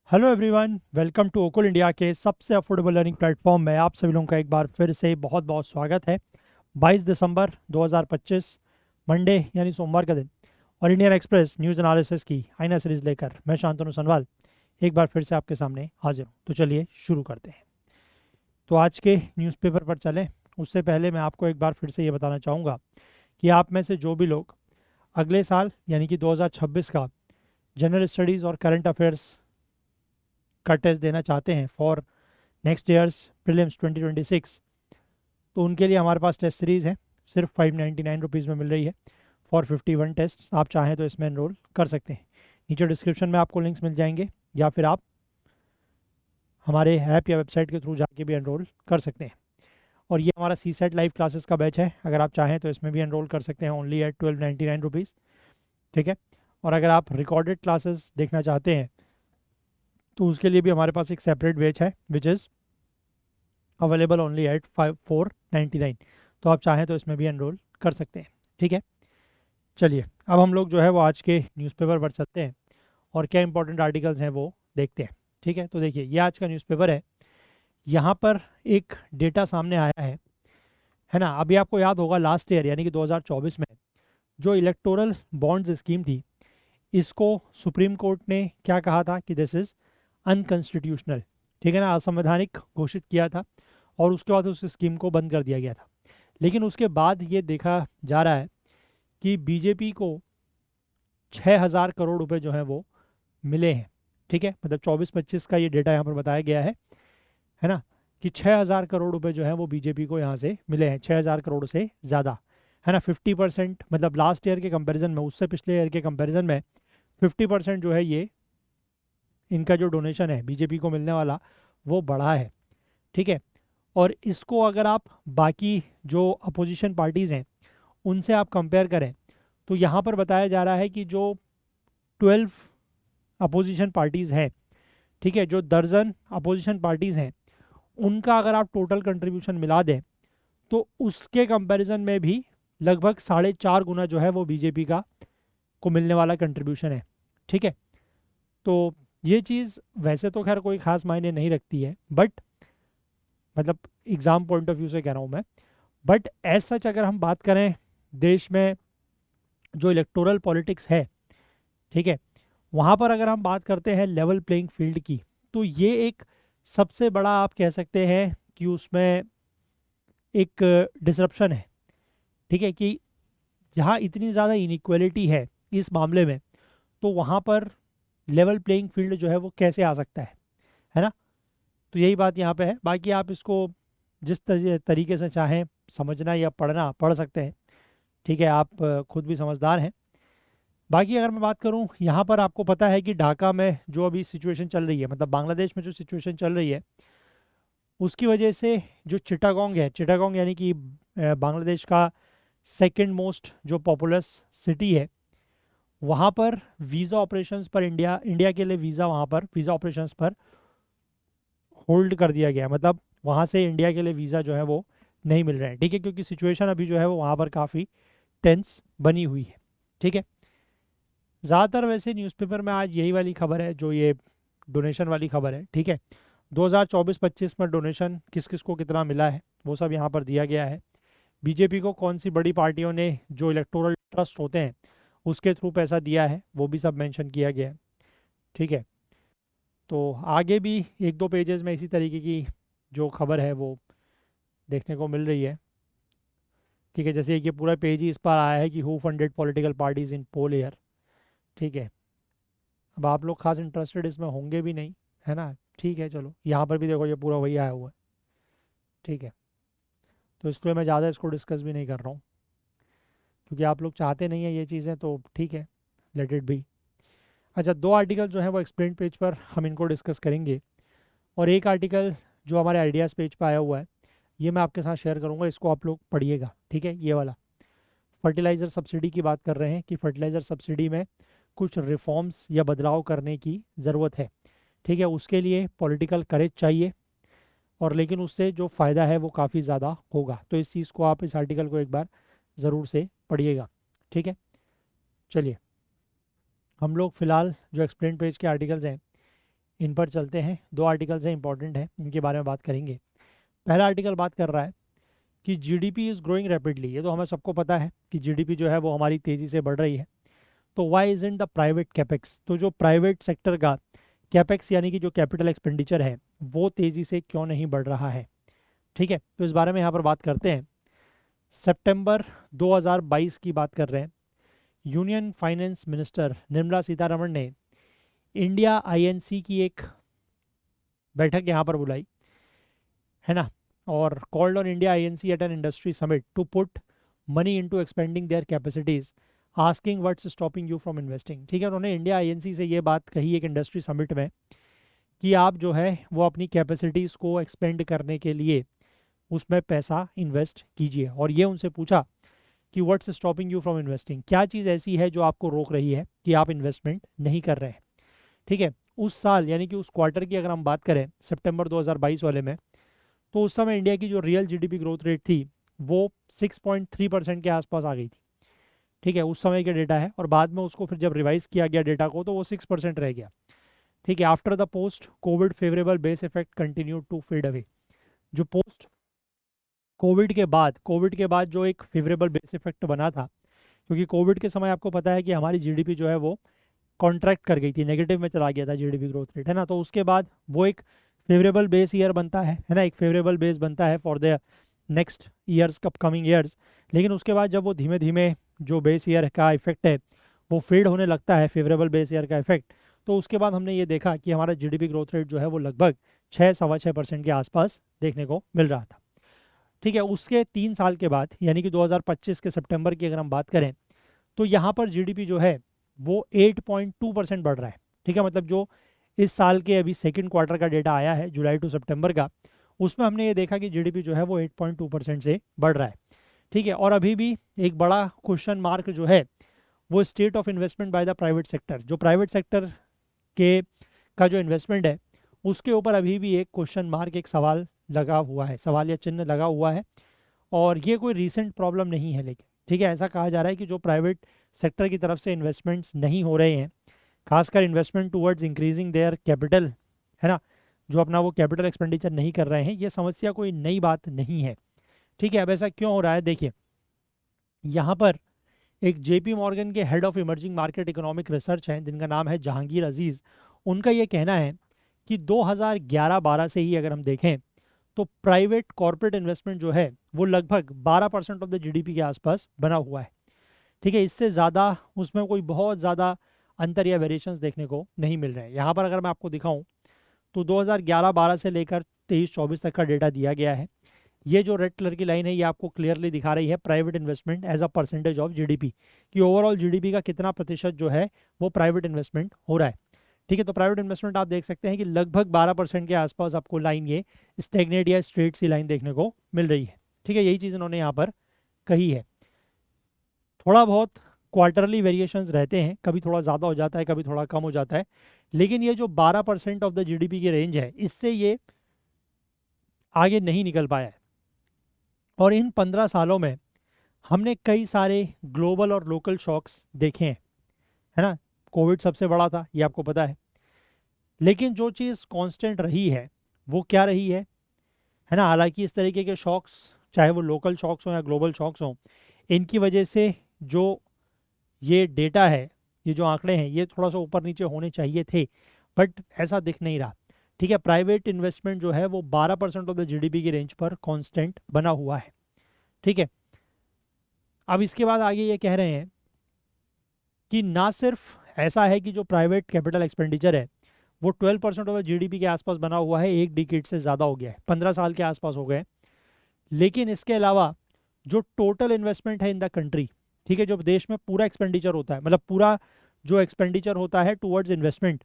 Hello everyone, welcome to Okul India के सबसे affordable learning platform में आप सभी लोगों का एक बार फिर से बहुत बहुत स्वागत है। 22 दिसंबर 2025 मंडे यानी सोमवार का दिन और इंडियन एक्सप्रेस न्यूज़ एनालिसिस की आईना सीरीज लेकर मैं शांतनु सनवाल एक बार फिर से आपके सामने हाजिर हूँ। तो चलिए शुरू करते हैं। तो आज के न्यूज़पेपर पर चलें उससे पहले मैं आपको एक बार फिर से ये बताना चाहूँगा कि आप में से जो भी लोग अगले साल यानी कि 2026 का जनरल स्टडीज़ और करंट अफेयर्स का टेस्ट देना चाहते हैं फॉर नेक्स्ट ईयर्स प्रीलिम्स 2026, तो उनके लिए हमारे पास टेस्ट सीरीज़ है। सिर्फ 599 रुपीज़ में मिल रही है फॉर 51 टेस्ट। आप चाहें तो इसमें एनरोल कर सकते हैं। नीचे डिस्क्रिप्शन में आपको लिंक्स मिल जाएंगे या फिर आप हमारे ऐप या वेबसाइट के थ्रू जाके भी एनरोल कर सकते हैं। और ये हमारा सी सेट लाइव क्लासेस का बैच है, अगर आप चाहें तो इसमें भी एनरोल कर सकते हैं ओनली एट 1299 रुपीज़। ठीक है। और अगर आप रिकॉर्डेड क्लासेस देखना चाहते हैं तो उसके लिए भी हमारे पास एक सेपरेट बैच है which is available only at 5499। तो आप चाहें तो इसमें भी एनरोल कर सकते हैं। ठीक है। चलिए अब हम लोग जो है वो आज के न्यूज़पेपर पर चलते हैं और क्या इंपॉर्टेंट आर्टिकल्स हैं वो देखते हैं। ठीक है। तो देखिए ये आज का न्यूज़पेपर है। यहाँ पर एक डेटा सामने आया है ना। अभी आपको याद होगा लास्ट ईयर यानी कि 2024 में जो इलेक्टोरल बॉन्ड्स स्कीम थी, इसको सुप्रीम कोर्ट ने क्या कहा था कि दिस इज़ अनकॉन्स्टिट्यूशनल। ठीक है ना, असंवैधानिक घोषित किया था और उसके बाद उस स्कीम को बंद कर दिया गया था। लेकिन उसके बाद ये देखा जा रहा है कि बीजेपी को 6,000 करोड़ रुपए जो है वो मिले हैं। ठीक है, मतलब 24-25 का ये डेटा यहाँ पर बताया गया है ना, कि 6,000 करोड़ रुपए जो है वो बीजेपी को यहाँ से मिले हैं, 6,000 करोड़ से ज़्यादा, है ना। 50%, मतलब लास्ट ईयर के कंपैरिजन में, उससे पिछले ईयर के कंपैरिजन में 50% जो है ये इनका जो डोनेशन है बीजेपी को मिलने वाला वो बढ़ा है। ठीक है। और इसको अगर आप बाकी जो अपोजिशन पार्टीज़ हैं उनसे आप कंपेयर करें तो यहाँ पर बताया जा रहा है कि जो 12 अपोजिशन पार्टीज़ हैं, ठीक है, जो दर्जन अपोजिशन पार्टीज़ हैं, उनका अगर आप टोटल कंट्रीब्यूशन मिला दें तो उसके कंपैरिजन में भी लगभग 4.5 गुना जो है वो बीजेपी का को मिलने वाला कंट्रीब्यूशन है। ठीक है। तो ये चीज़ वैसे तो खैर कोई खास मायने नहीं रखती है, बट मतलब एग्ज़ाम पॉइंट ऑफ व्यू से कह रहा हूँ मैं। बट एज सच अगर हम बात करें देश में जो इलेक्टोरल पॉलिटिक्स है, ठीक है, वहाँ पर अगर हम बात करते हैं लेवल प्लेइंग फील्ड की, तो ये एक सबसे बड़ा आप कह सकते हैं कि उसमें एक डिसरप्शन है। ठीक है, कि जहाँ इतनी ज़्यादा इनइक्वालिटी है इस मामले में, तो वहाँ पर लेवल प्लेइंग फील्ड जो है वो कैसे आ सकता है ना। तो यही बात यहाँ पे है। बाकी आप इसको जिस तरीके से चाहें समझना या पढ़ना पढ़ सकते हैं। ठीक है, आप खुद भी समझदार हैं। बाकी अगर मैं बात करूँ, यहाँ पर आपको पता है कि ढाका में जो अभी सिचुएशन चल रही है, मतलब बांग्लादेश में जो सिचुएशन चल रही है, उसकी वजह से जो चिटागोंग है, चिटागोंग यानी कि बांग्लादेश का सेकंड मोस्ट जो पॉपुलस सिटी है, वहाँ पर वीज़ा ऑपरेशंस पर इंडिया इंडिया के लिए वीज़ा, वहाँ पर वीज़ा ऑपरेशंस पर होल्ड कर दिया गया है। मतलब वहाँ से इंडिया के लिए वीज़ा जो है वो नहीं मिल रहे हैं। ठीक है, क्योंकि सिचुएशन अभी जो है वो वहाँ पर काफ़ी टेंस बनी हुई है। ठीक है। ज़्यादातर वैसे न्यूज़पेपर में आज यही वाली खबर है, जो ये डोनेशन वाली खबर है। ठीक है, 2024-25 में डोनेशन किस किस को कितना मिला है वो सब यहाँ पर दिया गया है। बीजेपी को कौन सी बड़ी पार्टियों ने जो इलेक्टोरल ट्रस्ट होते हैं उसके थ्रू पैसा दिया है वो भी सब मेंशन किया गया है। ठीक है। तो आगे भी एक दो पेजेस में इसी तरीके की जो खबर है वो देखने को मिल रही है। ठीक है, जैसे ये पूरा पेज ही इस पर आया है कि who funded political parties in poll year. ठीक है, अब आप लोग खास इंटरेस्टेड इसमें होंगे भी नहीं, है ना। ठीक है, चलो यहाँ पर भी देखो ये पूरा वही आया हुआ है। ठीक है, तो इसलिए मैं ज़्यादा इसको डिस्कस भी नहीं कर रहा हूँ, क्योंकि आप लोग चाहते नहीं है ये चीज़ें, तो ठीक है, लेट इट बी। अच्छा, दो आर्टिकल जो है वो एक्सप्लेन पेज पर हम इनको डिस्कस करेंगे, और एक आर्टिकल जो हमारे आइडियाज़ पेज पर आया हुआ है ये मैं आपके साथ शेयर करूँगा, इसको आप लोग पढ़िएगा। ठीक है, ये वाला फर्टिलाइज़र सब्सिडी की बात कर रहे हैं कि फर्टिलाइज़र सब्सिडी में कुछ रिफॉर्म्स या बदलाव करने की ज़रूरत है। ठीक है, उसके लिए पॉलिटिकल करेज चाहिए, और लेकिन उससे जो फ़ायदा है वो काफ़ी ज़्यादा होगा। तो इस चीज़ को आप, इस आर्टिकल को एक बार ज़रूर से पढ़िएगा। ठीक है। चलिए हम लोग फ़िलहाल जो एक्सप्लेन पेज के आर्टिकल्स हैं इन पर चलते हैं। 2 आर्टिकल्स हैं, इंपॉर्टेंट है, इनके बारे में बात करेंगे। पहला आर्टिकल बात कर रहा है कि जीडीपी इज़ ग्रोइंग रैपिडली। ये तो हमें सबको पता है कि जीडीपी जो है वो हमारी तेज़ी से बढ़ रही है। तो why is in the private capex, तो जो प्राइवेट सेक्टर का कैपेक्स यानी कि जो कैपिटल एक्सपेंडिचर है वो तेज़ी से क्यों नहीं बढ़ रहा है। ठीक है, तो इस बारे में यहाँ पर बात करते हैं। सितंबर 2022 की बात कर रहे हैं। Union finance minister Nirmala Sitharaman ने इंडिया आईएनसी की एक बैठक यहाँ पर बुलाई है ना, और called on India INC at an industry summit to put money into expanding their capacities, asking what's stopping you from investing. ठीक है, उन्होंने इंडिया आईएनसी से ये बात कही एक इंडस्ट्री समिट में कि आप जो है वो अपनी कैपेसिटीज़ को एक्सपेंड करने के लिए उसमें पैसा इन्वेस्ट कीजिए, और ये उनसे पूछा कि what's stopping you from investing, क्या चीज़ ऐसी है जो आपको रोक रही है कि आप इन्वेस्टमेंट नहीं कर रहे हैं। ठीक है, उस साल यानी कि उस क्वार्टर की अगर हम बात करें सितंबर 2022 वाले में, तो उस समय इंडिया की जो रियल जीडीपी ग्रोथ रेट थी वो 6.3% के आसपास आ गई थी। ठीक है, उस समय का डेटा है, और बाद में उसको फिर जब रिवाइज किया गया डेटा को तो वो 6% रह गया। ठीक है, after the post Covid favourable base effect continue to fade away. जो पोस्ट कोविड के बाद जो एक फेवरेबल बेस इफेक्ट बना था, क्योंकि कोविड के समय आपको पता है कि हमारी जीडीपी जो है वो कॉन्ट्रैक्ट कर गई थी, नेगेटिव में चला गया था जीडीपी ग्रोथ रेट, है ना। तो उसके बाद वो एक फेवरेबल बेस ईयर बनता है ना, एक फेवरेबल बेस बनता है for the next years, upcoming years. लेकिन उसके बाद जब वो धीमे धीमे जो बेस ईयर का इफेक्ट है वो फेड होने लगता है, फेवरेबल बेस ईयर का इफेक्ट, तो उसके बाद हमने ये देखा कि हमारा जीडीपी ग्रोथ रेट जो है वो लगभग 6-6.25% के आसपास देखने को मिल रहा था। ठीक है, उसके 3 साल के बाद यानी कि 2025 के सितंबर की अगर हम बात करें तो यहाँ पर जीडीपी जो है वो 8.2% बढ़ रहा है। ठीक है, मतलब जो इस साल के अभी सेकंड क्वार्टर का डेटा आया है जुलाई टू सितंबर का, उसमें हमने ये देखा कि जीडीपी जो है वो 8.2% से बढ़ रहा है। ठीक है, और अभी भी एक बड़ा क्वेश्चन मार्क जो है वो state of investment by the private sector, जो प्राइवेट सेक्टर के का जो इन्वेस्टमेंट है उसके ऊपर अभी भी एक क्वेश्चन मार्क, एक सवाल लगा हुआ है, सवाल या चिन्ह लगा हुआ है। और ये कोई रीसेंट प्रॉब्लम नहीं है, लेकिन ठीक है, ऐसा कहा जा रहा है कि जो प्राइवेट सेक्टर की तरफ से इन्वेस्टमेंट्स नहीं हो रहे हैं, खासकर investment towards increasing their capital, है ना, जो अपना वो कैपिटल एक्सपेंडिचर नहीं कर रहे हैं, ये समस्या कोई नई बात नहीं है। ठीक है, अब ऐसा क्यों हो रहा है, देखिए यहाँ पर एक जेपी मॉर्गन के head of emerging market economic research हैं जिनका नाम है जहांगीर अजीज़। उनका ये कहना है कि 2011-12 से ही अगर हम देखें तो प्राइवेट कॉर्पोरेट इन्वेस्टमेंट जो है वो लगभग 12% ऑफ द जीडीपी के आसपास बना हुआ है। ठीक है, इससे ज़्यादा उसमें कोई बहुत ज़्यादा अंतर या वेरिएशंस देखने को नहीं मिल रहे हैं। यहाँ पर अगर मैं आपको दिखाऊं तो 2011-12 से लेकर 23-24 तक का डेटा दिया गया है। ये जो रेड कलर की लाइन है ये आपको क्लियरली दिखा रही है private investment as a percentage of GDP, कि ओवरऑल जीडीपी का कितना प्रतिशत जो है वो प्राइवेट इन्वेस्टमेंट हो रहा है। ठीक है, तो प्राइवेट इन्वेस्टमेंट आप देख सकते हैं कि लगभग 12% के आसपास आपको लाइन ये स्टेगनेट या स्ट्रेट सी लाइन देखने को मिल रही है। ठीक है, यही चीज़ इन्होंने यहाँ पर कही है। थोड़ा बहुत क्वार्टरली वेरिएशंस रहते हैं, कभी थोड़ा ज़्यादा हो जाता है, कभी थोड़ा कम हो जाता है, लेकिन ये जो 12% ऑफ द जीडीपी की रेंज है इससे ये आगे नहीं निकल पाया है। और इन 15 सालों में हमने कई सारे ग्लोबल और लोकल शॉक्स देखे हैं, है ना। कोविड सबसे बड़ा था, ये आपको पता है, लेकिन जो चीज़ कांस्टेंट रही है वो क्या रही है ना। हालांकि इस तरीके के शॉक्स, चाहे वो लोकल शॉक्स हों या ग्लोबल शॉक्स हों, इनकी वजह से जो ये डेटा है, ये जो आंकड़े हैं, ये थोड़ा सा ऊपर नीचे होने चाहिए थे, बट ऐसा दिख नहीं रहा। ठीक है, प्राइवेट इन्वेस्टमेंट जो है वो 12% ऑफ द जीडीपी की रेंज पर कांस्टेंट बना हुआ है। ठीक है, अब इसके बाद आगे ये कह रहे हैं कि ना सिर्फ ऐसा है कि जो प्राइवेट कैपिटल एक्सपेंडिचर है वो 12% ऑफ जीडीपी के आसपास बना हुआ है, एक डिकेड से ज़्यादा हो गया है, 15 साल के आसपास हो गए, लेकिन इसके अलावा जो टोटल इन्वेस्टमेंट है इन द कंट्री, ठीक है, जो देश में पूरा एक्सपेंडिचर होता है, मतलब पूरा जो एक्सपेंडिचर होता है टुवर्ड्स इन्वेस्टमेंट,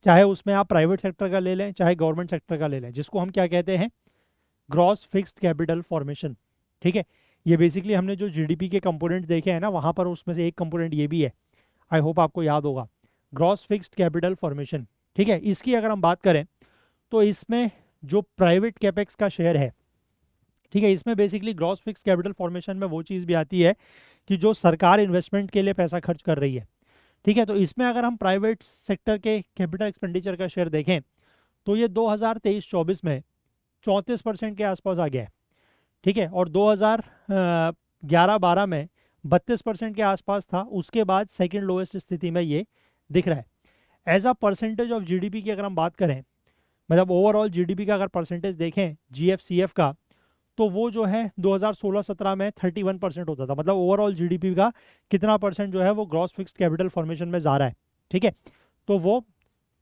चाहे उसमें आप प्राइवेट सेक्टर का ले लें चाहे गवर्नमेंट सेक्टर का ले लें, जिसको हम क्या कहते हैं, ग्रॉस फिक्स्ड कैपिटल फॉर्मेशन। ठीक है, ये बेसिकली हमने जो जीडीपी के कंपोनेंट्स देखे हैं ना, वहाँ पर उसमें से एक कंपोनेंट ये भी है, आई होप आपको याद होगा, ग्रॉस फिक्स्ड कैपिटल फॉर्मेशन। ठीक है, इसकी अगर हम बात करें तो इसमें जो प्राइवेट कैपेक्स का शेयर है, ठीक है, इसमें basically gross fixed capital formation में वो चीज़ भी आती है कि जो सरकार इन्वेस्टमेंट के लिए पैसा खर्च कर रही है। ठीक है, तो इसमें अगर हम प्राइवेट सेक्टर के कैपिटल एक्सपेंडिचर का शेयर देखें तो ये 2023-24 में 34% के आसपास आ गया है। ठीक है, और 2011-12 में 32% के आसपास था। उसके बाद सेकंड लोएस्ट स्थिति में ये दिख रहा है। As a percentage of GDP की अगर हम बात करें, मतलब ओवरऑल जीडीपी का अगर परसेंटेज देखें जीएफसीएफ का, तो वो जो है 2016-17 में 31% होता था। मतलब ओवरऑल जीडीपी का कितना परसेंट जो है वो ग्रॉस फिक्स्ड कैपिटल फॉर्मेशन में जा रहा है। ठीक है, तो वो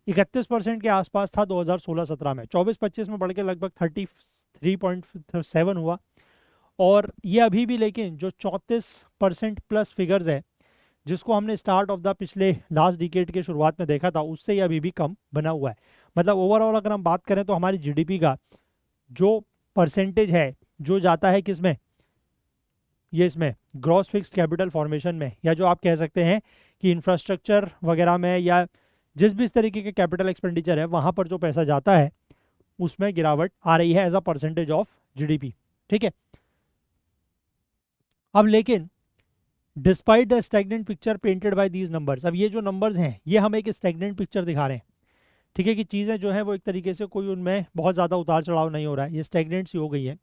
31% के आसपास था 2016-17 में। 24-25 में बढ़ के लगभग 33.7 हुआ। और ये अभी भी लेकिन जो 34% प्लस फिगर्स है जिसको हमने स्टार्ट ऑफ द पिछले लास्ट डिकेड के शुरुआत में देखा था, उससे ये अभी भी कम बना हुआ है। मतलब ओवरऑल अगर हम बात करें तो हमारी जीडीपी का जो परसेंटेज है जो जाता है किस में, ये इसमें ग्रॉस फिक्स्ड कैपिटल फॉर्मेशन में, या जो आप कह सकते हैं कि इंफ्रास्ट्रक्चर वगैरह में, या जिस भी इस तरीके के कैपिटल एक्सपेंडिचर है वहाँ पर जो पैसा जाता है उसमें गिरावट आ रही है as a percentage of GDP. ठीक है, अब लेकिन despite the stagnant picture painted by these numbers, अब ये जो नंबर्स हैं ये हमें एक स्टैग्नेंट पिक्चर दिखा रहे हैं। ठीक है, कि चीज़ें जो है वो एक तरीके से कोई उनमें बहुत ज़्यादा उतार चढ़ाव नहीं हो रहा है, ये स्टैग्नेंट सी हो गई है।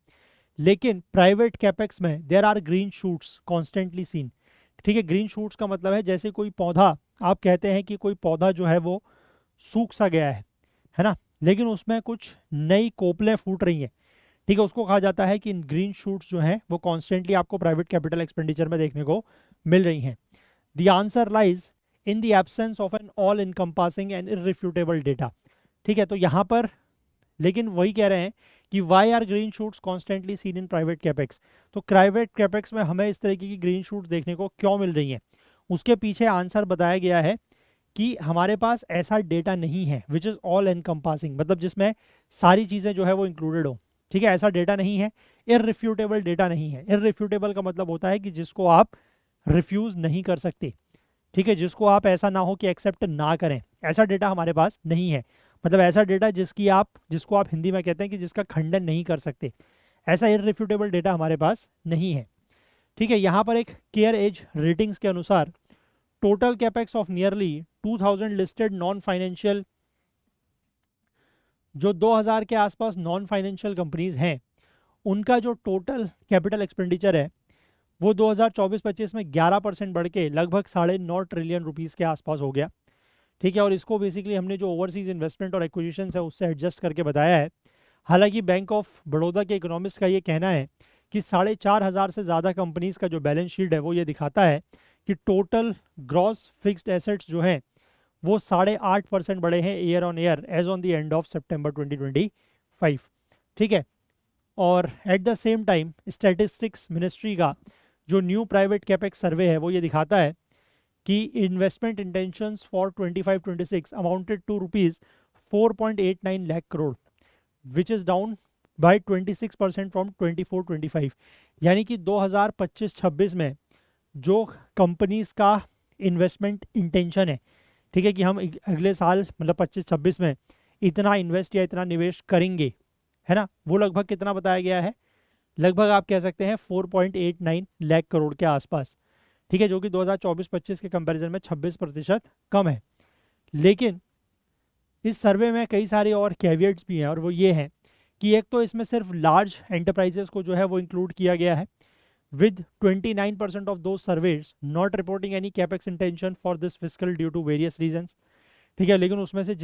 लेकिन प्राइवेट कैपेक्स में there are green shoots constantly seen. ठीक है, ग्रीन शूट्स का मतलब है जैसे कोई पौधा, आप कहते हैं कि कोई पौधा जो है वो सूख सा गया है ना, लेकिन उसमें कुछ नई कोपलें फूट रही हैं। ठीक है, उसको कहा जाता है कि ग्रीन शूट्स जो हैं वो कॉन्स्टेंटली आपको प्राइवेट कैपिटल एक्सपेंडिचर में देखने को मिल रही हैं। The answer lies in the absence of an all encompassing and irrefutable data. ठीक है, तो यहाँ पर लेकिन वही कह रहे हैं कि why are green shoots constantly seen in private capex. तो प्राइवेट कैपेक्स में हमें इस तरीके की ग्रीन शूट्स देखने को क्यों मिल रही हैं, उसके पीछे आंसर बताया गया है कि हमारे पास ऐसा डेटा नहीं है विच इज़ ऑल एनकम्पासिंग, मतलब जिसमें सारी चीज़ें जो है वो इंक्लूडेड हो। ठीक है, ऐसा डेटा नहीं है। इररिफ्यूटेबल डेटा नहीं है। इररिफ्यूटेबल का मतलब होता है कि जिसको आप रिफ्यूज़ नहीं कर सकते। ठीक है, जिसको आप ऐसा ना हो कि एक्सेप्ट ना करें, ऐसा डेटा हमारे पास नहीं है। मतलब ऐसा डेटा जिसको आप हिंदी में कहते हैं कि जिसका खंडन नहीं कर सकते, ऐसा इररिफ्यूटेबल डेटा हमारे पास नहीं है। ठीक है, यहाँ पर एक केयर एज रेटिंग्स के अनुसार total capex of nearly 2000 listed non financial, जो 2000 के आसपास नॉन फाइनेंशियल कंपनीज हैं, उनका जो टोटल कैपिटल एक्सपेंडिचर है वो 2024-25 में 11% बढ़ के लगभग 9.5 ट्रिलियन रुपीस के आसपास हो गया। ठीक है, और इसको बेसिकली हमने जो ओवरसीज इन्वेस्टमेंट और एक्विजिशन है उससे एडजस्ट करके बताया है। हालांकि बैंक ऑफ बड़ौदा के इकोनॉमिस्ट का ये कहना है कि 4,500 से ज़्यादा कंपनीज का जो बैलेंस शीट है वो ये दिखाता है कि टोटल ग्रॉस फिक्स्ड एसेट्स जो हैं वो 8.5% बढ़े हैं year on year as on the end of September 2025। ठीक है, और at the same time statistics ministry का जो न्यू प्राइवेट कैपेक्स सर्वे है वो ये दिखाता है कि investment intentions for 25-26 amounted to rupees 4.89 lakh crore which is down by 26% from 24-25। यानी कि 2025-26 में जो कंपनीज का इन्वेस्टमेंट इंटेंशन है, ठीक है, कि हम अगले साल मतलब 25-26 में इतना इन्वेस्ट या इतना निवेश करेंगे, है ना, वो लगभग कितना बताया गया है, लगभग आप कह सकते हैं 4.89 लाख करोड़ के आसपास। ठीक है, जो कि 2024-25 के कंपैरिजन में 26% कम है। लेकिन इस सर्वे में कई सारे और कैवियट्स भी हैं, और वो ये हैं कि एक तो इसमें सिर्फ लार्ज एंटरप्राइजेस को जो है वो इंक्लूड किया गया है with 29% of those surveys not reporting any capex intention for this fiscal due to various reasons। ठीक है, लेकिन उसमें से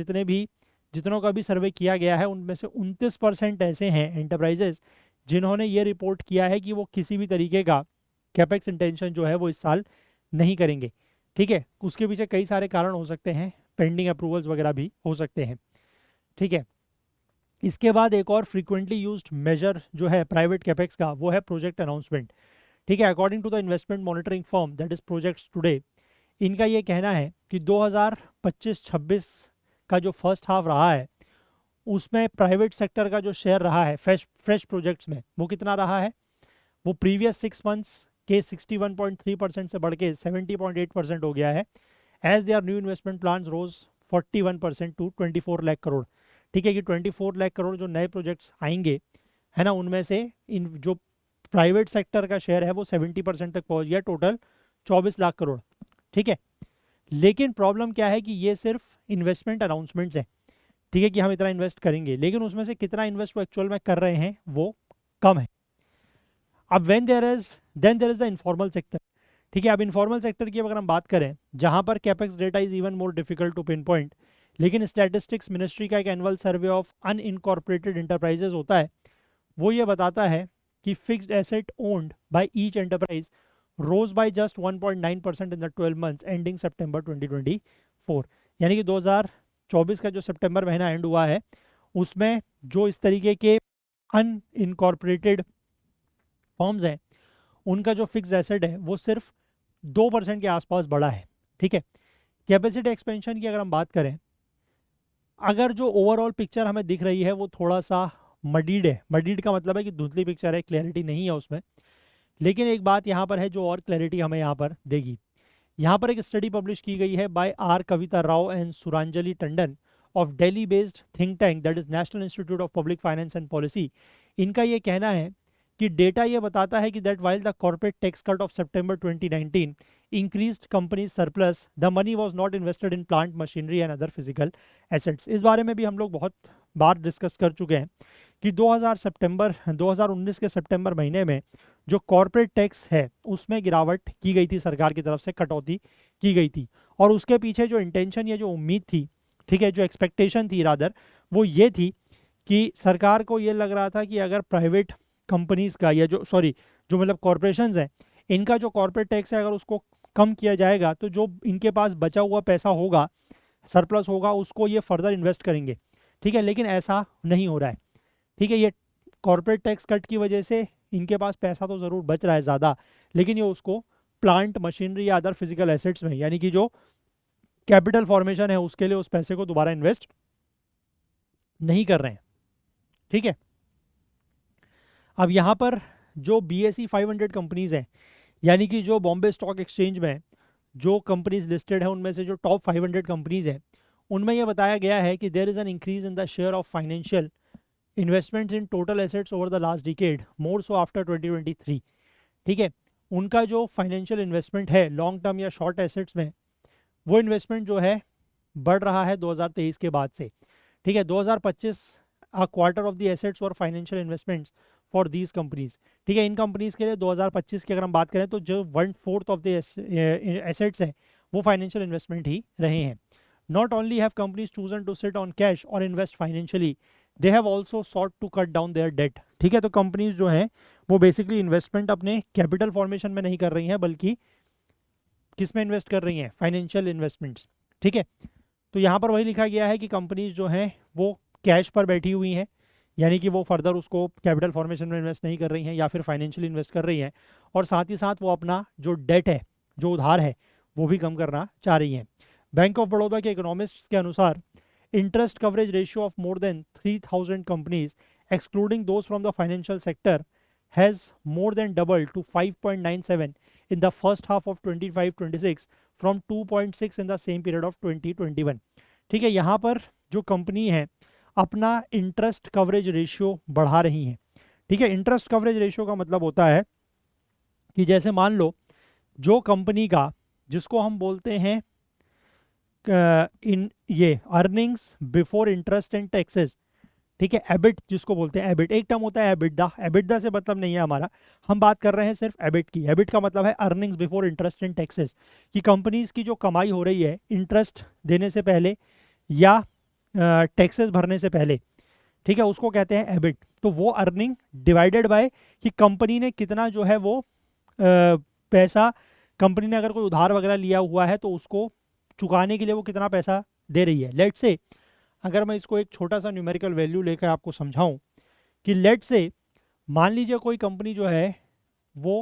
जितनों का भी सर्वे किया गया है उनमें से 29% ऐसे हैं एंटरप्राइजेस जिन्होंने ये रिपोर्ट किया है कि वो किसी भी तरीके का कैपेक्स इंटेंशन जो है वो इस साल नहीं करेंगे। ठीक है, उसके पीछे कई सारे कारण हो सकते हैं, पेंडिंग अप्रूवल्स वगैरह भी हो सकते हैं। ठीक है, इसके बाद एक और फ्रीक्वेंटली यूज्ड मेजर जो है प्राइवेट कैपेक्स का वो है प्रोजेक्ट अनाउंसमेंट। ठीक है, according to the investment monitoring firm that is Projects Today, इनका ये कहना है कि 2025-26 का जो फर्स्ट हाफ रहा है उसमें प्राइवेट सेक्टर का जो शेयर रहा है फ्रेश प्रोजेक्ट्स में वो कितना रहा है, वो प्रीवियस 6 मंथ्स के 61.3% से बढ़ के 70.8% हो गया है। As their new investment plan rose 41% to 24 lakh crore. ठीक है, कि 24 लाख करोड़ जो नए प्रोजेक्ट्स आएंगे, है ना, उनमें से इन जो प्राइवेट सेक्टर का शेयर है वो 70% तक पहुंच गया, टोटल 24 लाख करोड़। ठीक है, लेकिन प्रॉब्लम क्या है कि ये सिर्फ इन्वेस्टमेंट अनाउंसमेंट्स है, ठीक है, कि हम इतना इन्वेस्ट करेंगे, लेकिन उसमें से कितना इन्वेस्ट वो एक्चुअल में कर रहे हैं वो कम है। अब then there is the informal sector, ठीक है। अब इनफॉर्मल सेक्टर की अगर हम बात करें, जहां पर capex data is even more difficult to pinpoint, लेकिन स्टैटिस्टिक्स मिनिस्ट्री का एक annual survey of unincorporated enterprises होता है, वो ये बताता है कि fixed asset owned by each enterprise rose by just 1.9% in the 12 months ending September 2024। यानी कि 2024 का जो सितंबर महीना एंड हुआ है, उसमें जो इस तरीके के अनइनकॉर्पोरेटेड फॉर्म्स हैं, उनका जो फिक्स्ड एसेट है वो सिर्फ 2% के आसपास बढ़ा है, ठीक है। कैपेसिटी एक्सपेंशन की अगर हम बात करें, अगर जो ओवरऑल पिक्चर हमें दिख रही है वो थोड़ा सा मडीड है। मडीड का मतलब है कि धुंधली पिक्चर है, क्लैरिटी नहीं है उसमें। लेकिन एक बात यहाँ पर है जो और क्लैरिटी हमें यहाँ पर देगी। यहाँ पर एक स्टडी पब्लिश की गई है by R Kavita Rao and Suranjali Tandon of Delhi based think tank that is National Institute of Public Finance and Policy. इनका ये कहना है कि डेटा ये बताता है कि that while the corporate tax cut off September 2019 increased company surplus, the money was not invested in plant machinery and other physical assets. इस बारे में भी हम लोग बहुत बार डिस्कस कर चुके हैं कि 2019 के सितंबर महीने में जो कॉर्पोरेट टैक्स है उसमें गिरावट की गई थी, सरकार की तरफ से कटौती की गई थी। और उसके पीछे जो इंटेंशन या जो उम्मीद थी, ठीक है, जो एक्सपेक्टेशन थी रादर, वो ये थी कि सरकार को ये लग रहा था कि अगर प्राइवेट कंपनीज का या जो मतलब कॉरपोरेशंस हैं, इनका जो कॉर्पोरेट टैक्स है अगर उसको कम किया जाएगा तो जो इनके पास बचा हुआ पैसा होगा, सरप्लस होगा, उसको ये फर्दर इन्वेस्ट करेंगे, ठीक है। लेकिन ऐसा नहीं हो रहा है, ठीक है। ये कॉर्पोरेट टैक्स कट की वजह से इनके पास पैसा तो ज़रूर बच रहा है ज़्यादा, लेकिन ये उसको प्लांट मशीनरी या अदर फिजिकल एसेट्स में, यानी कि जो कैपिटल फॉर्मेशन है उसके लिए उस पैसे को दोबारा इन्वेस्ट नहीं कर रहे हैं, ठीक है। अब यहाँ पर जो BSE 500 कंपनीज हैं, यानी कि जो बॉम्बे स्टॉक एक्सचेंज में जो कंपनीज लिस्टेड है उनमें से जो टॉप 500 कंपनीज हैं, उनमें यह बताया गया है कि there is an increase in the share of financial investments in total assets over the last decade, more so after 2023, ठीक है। उनका जो फाइनेंशियल इन्वेस्टमेंट है लॉन्ग टर्म या शॉर्ट एसेट्स में, वो इन्वेस्टमेंट जो है बढ़ रहा है 2023 के बाद से, ठीक है। 2025 a quarter of the assets और financial investments for these companies, ठीक है। इन कंपनीज के लिए 2025 की अगर हम बात करें तो जो 1/4 ऑफ द एसेट्स है वो फाइनेंशियल इन्वेस्टमेंट ही रहे हैं। Not only have companies chosen to sit on cash और invest financially, they have also sought to cut down their debt, ठीक है। तो कंपनीज जो हैं वो बेसिकली इन्वेस्टमेंट अपने कैपिटल फॉर्मेशन में नहीं कर रही हैं, बल्कि किस में इन्वेस्ट कर रही हैं, फाइनेंशियल इन्वेस्टमेंट्स, ठीक है। तो यहाँ पर वही लिखा गया है कि कंपनीज जो हैं वो कैश पर बैठी हुई हैं, यानी कि वो फर्दर उसको कैपिटल फॉर्मेशन में इन्वेस्ट नहीं कर रही हैं या फिर फाइनेंशियल इन्वेस्ट कर रही हैं, और साथ ही साथ वो अपना जो डेट है, जो उधार है, वो भी कम करना चाह रही हैं। बैंक ऑफ बड़ौदा के इकोनॉमिस्ट्स के अनुसार interest coverage ratio of more than 3000 companies excluding those from the financial sector has more than double two 5.97 in the first half of 25-26 from 2.6 in the same period of 2021, ठीक है। यहाँ पर जो company है अपना interest coverage ratio बढ़ा रही हैं, ठीक है। इंटरेस्ट कवरेज रेशियो का मतलब होता है कि जैसे मान लो जो कंपनी का, जिसको हम बोलते हैं इन ये earnings before interest and taxes, ठीक है, एबिट जिसको बोलते हैं, एबिट एक टर्म होता है एबिटदा, एबिटदा से मतलब नहीं है हमारा, हम बात कर रहे हैं सिर्फ एबिट की। एबिट का मतलब है earnings before interest and taxes, कि कंपनीज की जो कमाई हो रही है इंटरेस्ट देने से पहले या टैक्सेस भरने से पहले, ठीक है, उसको कहते हैं एबिट। तो वो अर्निंग डिवाइडेड बाय कि कंपनी ने कितना जो है वो पैसा, कंपनी ने अगर कोई उधार वगैरह लिया हुआ है तो उसको चुकाने के लिए वो कितना पैसा दे रही है। लेट से अगर मैं इसको एक छोटा सा न्यूमेरिकल वैल्यू लेकर आपको समझाऊं कि लेट से मान लीजिए कोई कंपनी जो है वो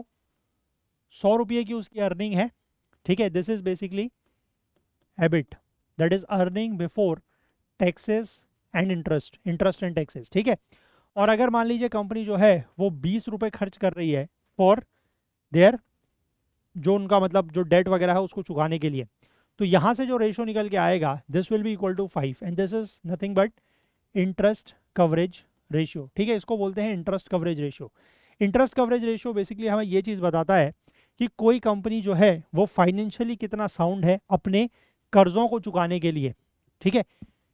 100 रुपये की उसकी अर्निंग है, ठीक है। This is basically EBIT, that is earning before taxes and interest and taxes, ठीक है। और अगर मान लीजिए कंपनी जो है वो 20 रुपये खर्च कर रही है फॉर देयर, जो उनका मतलब जो डेट वगैरह है उसको चुकाने के लिए, तो यहाँ से जो रेशो निकल के आएगा this will be equal to 5 and this is nothing but interest coverage ratio, ठीक है। इसको बोलते हैं interest coverage ratio. Interest coverage ratio basically हमें ये चीज़ बताता है कि कोई कंपनी जो है वो फाइनेंशियली कितना साउंड है अपने कर्जों को चुकाने के लिए। ठीक है,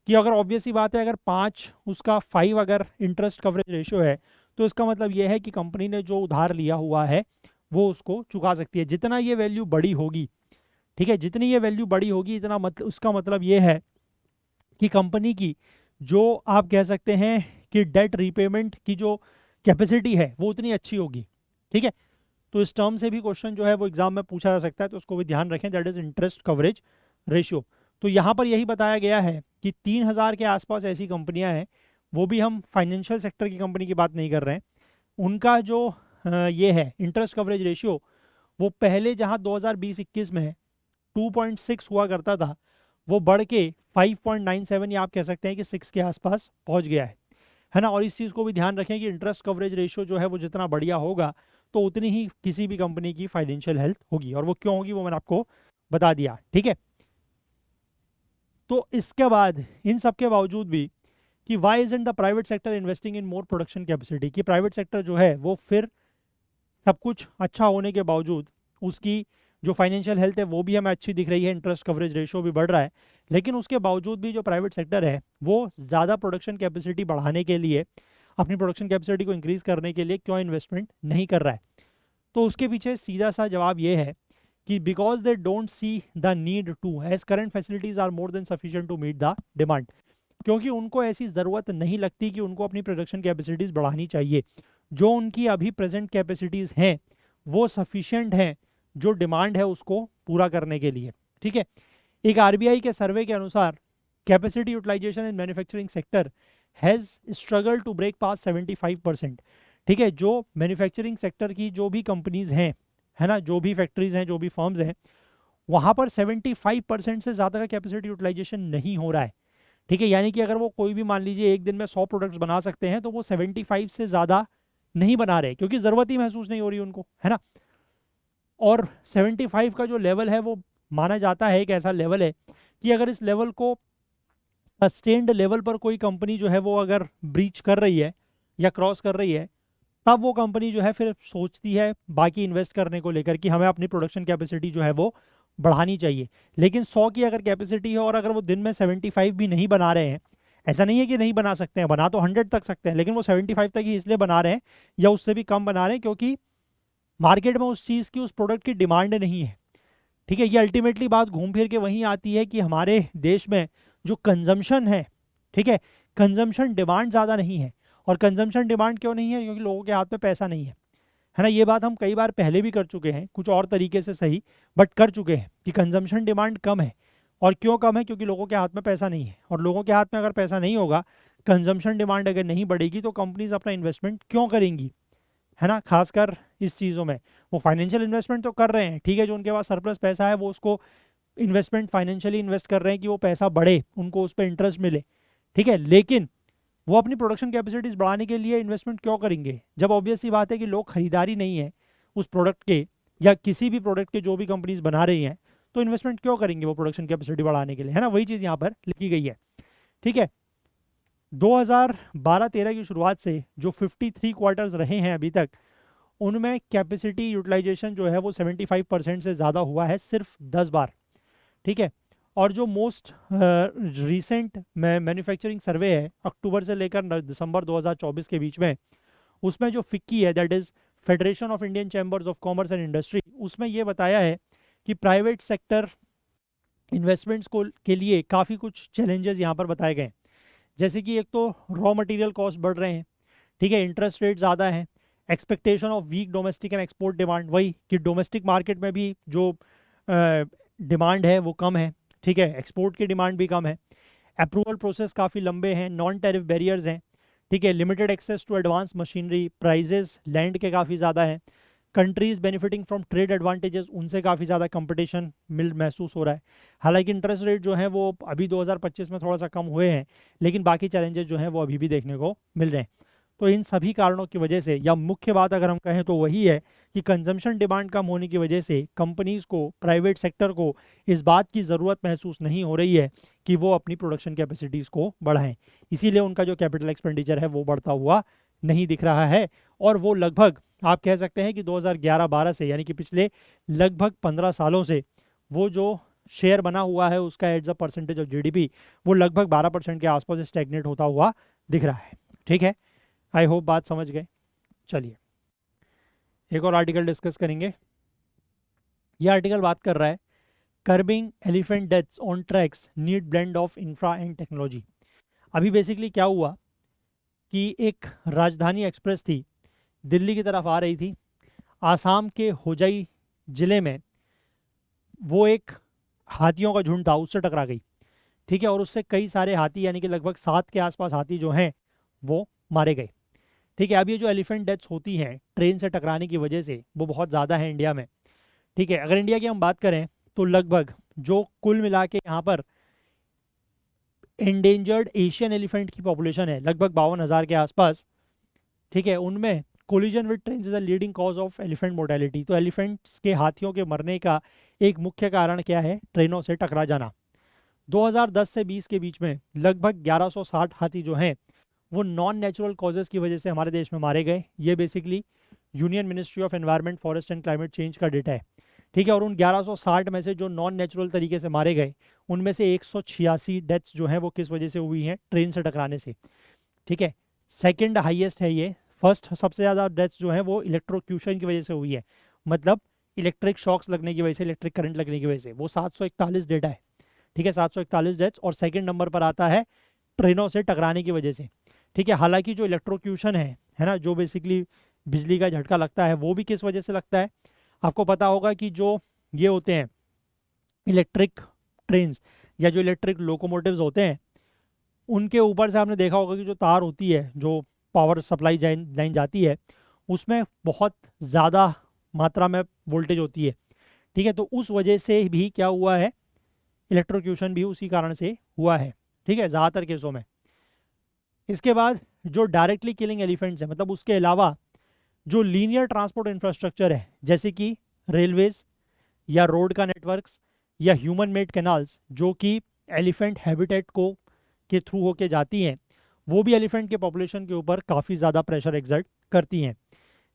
कि अगर ऑब्वियस ही बात है, अगर 5 उसका 5 अगर इंटरेस्ट कवरेज रेशियो है, तो इसका मतलब ये है कि कंपनी ने जो उधार लिया हुआ है वो उसको चुका सकती है। जितना ये वैल्यू बड़ी होगी, ठीक है, जितनी ये वैल्यू बड़ी होगी, इतना मतलब उसका मतलब ये है कि कंपनी की जो आप कह सकते हैं कि डेट रीपेमेंट की जो कैपेसिटी है वो उतनी अच्छी होगी। ठीक है, तो इस टर्म से भी क्वेश्चन जो है वो एग्जाम में पूछा जा सकता है, तो उसको भी ध्यान रखें, that is interest coverage ratio. तो यहाँ पर यही बताया गया है कि 3000 के आसपास ऐसी कंपनियां हैं, वो भी हम फाइनेंशियल सेक्टर की कंपनी की बात नहीं कर रहे हैं, उनका जो ये है इंटरेस्ट कवरेज रेशियो, वो पहले जहाँ 2020-21 में 2.6 हुआ करता था, वो बढ़ के 5.97 या आप कह सकते हैं कि 6 के आसपास पहुंच गया है ना। और इस चीज़ को भी ध्यान रखें कि इंटरेस्ट कवरेज रेशियो जो है वो जितना बढ़िया होगा, तो उतनी ही किसी भी कंपनी की फाइनेंशियल हेल्थ होगी, और वो क्यों होगी वो मैंने आपको बता दिया। ठीक है, तो इसके बाद इन सब के बावजूद भी कि why isn't the private sector investing in more production capacity, कि प्राइवेट सेक्टर जो है वो फिर सब कुछ अच्छा होने के बावजूद उसकी जो फाइनेंशियल हेल्थ है वो भी हमें अच्छी दिख रही है, इंटरेस्ट कवरेज रेशियो भी बढ़ रहा है, लेकिन उसके बावजूद भी जो प्राइवेट सेक्टर है वो ज़्यादा प्रोडक्शन कैपेसिटी बढ़ाने के लिए, अपनी प्रोडक्शन कैपेसिटी को इंक्रीज करने के लिए क्यों इन्वेस्टमेंट नहीं कर रहा है। तो उसके पीछे सीधा सा जवाब ये है कि because they don't see the need to, as current facilities are more than sufficient to meet the demand, क्योंकि उनको ऐसी ज़रूरत नहीं लगती कि उनको अपनी प्रोडक्शन कैपेसिटीज़ बढ़ानी चाहिए। जो उनकी अभी प्रेजेंट कैपेसिटीज़ हैं वो सफिशिएंट हैं जो डिमांड है उसको पूरा करने के लिए। ठीक है, एक आरबीआई के सर्वे के अनुसार capacity utilisation in manufacturing sector has struggle to break past 75%। ठीक है, जो मैन्युफैक्चरिंग सेक्टर की जो भी कंपनीज हैं, है ना, जो भी फैक्ट्रीज हैं, जो भी फर्म्स हैं, वहाँ पर 75% से ज़्यादा का कैपेसिटी यूटिलाइजेशन नहीं हो रहा है। ठीक है, यानी कि अगर वो कोई भी मान लीजिए एक दिन में 100 प्रोडक्ट्स बना सकते हैं, तो वो 75 से ज़्यादा नहीं बना रहे, क्योंकि ज़रूरत ही महसूस नहीं हो रही उनको, है ना। और 75 का जो लेवल है वो माना जाता है एक ऐसा लेवल है कि अगर इस लेवल को सस्टेन्ड लेवल पर कोई कंपनी जो है वो अगर ब्रीच कर रही है या क्रॉस कर रही है, तब वो कंपनी जो है फिर सोचती है बाकी इन्वेस्ट करने को लेकर कि हमें अपनी प्रोडक्शन कैपेसिटी जो है वो बढ़ानी चाहिए। लेकिन 100 की अगर कैपेसिटी है और अगर वो दिन में 75 भी नहीं बना रहे हैं, ऐसा नहीं है कि नहीं बना सकते हैं, बना तो 100 तक सकते हैं, लेकिन वो 75 तक ही इसलिए बना रहे हैं या उससे भी कम बना रहे हैं क्योंकि मार्केट में उस चीज़ की, उस प्रोडक्ट की डिमांड नहीं है। ठीक है, ये अल्टीमेटली बात घूम फिर के वहीं आती है कि हमारे देश में जो कंजम्पशन है, ठीक है, कंजम्पशन डिमांड ज़्यादा नहीं है। और कंजम्पशन डिमांड क्यों नहीं है? क्योंकि लोगों के हाथ में पैसा नहीं है ना। ये बात हम कई बार पहले भी कर चुके हैं, कुछ और तरीके से सही, बट कर चुके हैं कि कंजम्पशन डिमांड कम है। और क्यों कम है? क्योंकि लोगों के हाथ में पैसा नहीं है, और लोगों के हाथ में अगर पैसा नहीं होगा, कंजम्पशन डिमांड अगर नहीं बढ़ेगी, तो कंपनीज अपना इन्वेस्टमेंट क्यों करेंगी, है ना। खासकर इस चीज़ों में वो फाइनेंशियल इन्वेस्टमेंट तो कर रहे हैं, ठीक है, जो उनके पास सरप्लस पैसा है वो उसको इन्वेस्टमेंट फाइनेंशियली इन्वेस्ट कर रहे हैं कि वो पैसा बढ़े, उनको उस पर इंटरेस्ट मिले, ठीक है। लेकिन वो अपनी प्रोडक्शन कैपेसिटीज बढ़ाने के लिए इन्वेस्टमेंट क्यों करेंगे, जब ऑब्वियस सी बात है कि लोग खरीदारी नहीं है उस प्रोडक्ट के या किसी भी प्रोडक्ट के जो भी कंपनीज बना रही हैं, तो इन्वेस्टमेंट क्यों करेंगे वो प्रोडक्शन कैपेसिटी बढ़ाने के लिए, है ना। वही चीज़ यहाँ पर लिखी गई है। ठीक है, 2012-13 की शुरुआत से जो 53 क्वार्टर्स रहे हैं अभी तक, उनमें कैपेसिटी यूटिलाइजेशन जो है वो 75% से ज़्यादा हुआ है सिर्फ 10 बार। ठीक है, और जो मोस्ट रीसेंट मैन्युफैक्चरिंग सर्वे है अक्टूबर से लेकर दिसंबर 2024 के बीच में, उसमें जो फिक्की है, that is federation of Indian chambers of commerce and industry, उसमें ये बताया है कि प्राइवेट सेक्टर इन्वेस्टमेंट्स को के लिए काफ़ी कुछ चैलेंजेस यहाँ पर बताए गए। जैसे कि एक तो रॉ मटेरियल कॉस्ट बढ़ रहे हैं, ठीक है, इंटरेस्ट रेट ज़्यादा है, expectation of weak domestic and export demand, वही कि डोमेस्टिक मार्केट में भी जो डिमांड है वो कम है, ठीक है, एक्सपोर्ट की डिमांड भी कम है, अप्रूवल प्रोसेस काफ़ी लंबे हैं, नॉन टैरिफ बैरियर्स हैं, ठीक है, limited access to advance machinery, prices land के काफ़ी ज़्यादा हैं, countries benefiting from trade advantages, उनसे काफ़ी ज़्यादा कंपटीशन महसूस हो रहा है। हालांकि इंटरेस्ट रेट जो है वो अभी 2025 में थोड़ा सा कम हुए हैं, लेकिन बाकी चैलेंजेस जो हैं वो अभी भी देखने को मिल रहे हैं। तो इन सभी कारणों की वजह से, या मुख्य बात अगर हम कहें तो वही है कि कंजम्पशन डिमांड कम होने की वजह से कंपनीज को, प्राइवेट सेक्टर को इस बात की ज़रूरत महसूस नहीं हो रही है कि वो अपनी प्रोडक्शन कैपेसिटीज़ को बढ़ाएं। इसीलिए उनका जो कैपिटल एक्सपेंडिचर है वो बढ़ता हुआ नहीं दिख रहा है। और वो लगभग आप कह सकते हैं कि 2011-12 से, यानी कि पिछले लगभग 15 सालों से वो जो शेयर बना हुआ है उसका as a percentage of GDP, वो लगभग 12% के आसपास स्टैग्नेट होता हुआ दिख रहा है। ठीक है, आई होप बात समझ गए। चलिए एक और आर्टिकल डिस्कस करेंगे। ये आर्टिकल बात कर रहा है curbing elephant deaths on tracks need blend of infra and technology. अभी बेसिकली क्या हुआ कि एक राजधानी एक्सप्रेस थी, दिल्ली की तरफ आ रही थी, आसाम के होजाई जिले में वो एक हाथियों का झुंड था, उससे टकरा गई। ठीक है, और उससे कई सारे हाथी, यानी कि लगभग 7 के आसपास हाथी जो हैं वो मारे गए। ठीक है, अब ये जो एलिफेंट डेथ्स होती हैं ट्रेन से टकराने की वजह से वो बहुत ज़्यादा है इंडिया में। ठीक है, अगर इंडिया की हम बात करें तो लगभग जो कुल मिला के यहाँ पर एंडेंजर्ड एशियन एलिफेंट की पॉपुलेशन है लगभग 52,000 के आसपास। ठीक है, उनमें collision with train is the leading cause of elephant mortality. तो एलिफेंट्स के, हाथियों के मरने का एक मुख्य कारण क्या है? ट्रेनों से टकरा जाना। 2010 से 20 के बीच में लगभग 1160 हाथी जो हैं वो नॉन नेचुरल कॉजेज़ की वजह से हमारे देश में मारे गए। ये basically union ministry of environment, forest and climate change का डेटा है। ठीक है, और उन 1160 में से जो नॉन नेचुरल तरीके से मारे गए उनमें से 186 डेथ्स जो हैं वो किस वजह से हुई हैं? ट्रेन से टकराने से। ठीक है, सेकंड हाईएस्ट है ये। फर्स्ट सबसे ज़्यादा डेथ्स जो है वो इलेक्ट्रोक्यूशन की वजह से हुई है, मतलब इलेक्ट्रिक शॉक्स लगने की वजह से, इलेक्ट्रिक करंट लगने की वजह से, वो 741 डेटा है। ठीक है, 741 डेथ्स। और सेकंड नंबर पर आता है ट्रेनों से टकराने की वजह से। ठीक है, हालांकि जो इलेक्ट्रोक्यूशन है ना, जो बेसिकली बिजली का झटका लगता है, वो भी किस वजह से लगता है? आपको पता होगा कि जो ये होते हैं इलेक्ट्रिक ट्रेन्स या जो इलेक्ट्रिक लोकोमोटिव्स होते हैं, उनके ऊपर से आपने देखा होगा कि जो तार होती है, जो पावर सप्लाई लाइन जाती है, उसमें बहुत ज़्यादा मात्रा में वोल्टेज होती है। ठीक है, तो उस वजह से भी क्या हुआ है? इलेक्ट्रोक्यूशन भी उसी कारण से हुआ है। ठीक है, ज़्यादातर केसों में। इसके बाद जो डायरेक्टली किलिंग एलिफेंट्स है, मतलब उसके अलावा जो लीनियर ट्रांसपोर्ट इंफ्रास्ट्रक्चर है, जैसे कि रेलवेज या रोड का नेटवर्क्स या ह्यूमन मेड कैनाल्स, जो कि एलिफेंट हैबिटेट को के थ्रू होके जाती हैं, वो भी एलिफेंट के पॉपुलेशन के ऊपर काफ़ी ज़्यादा प्रेशर एक्सर्ट करती हैं।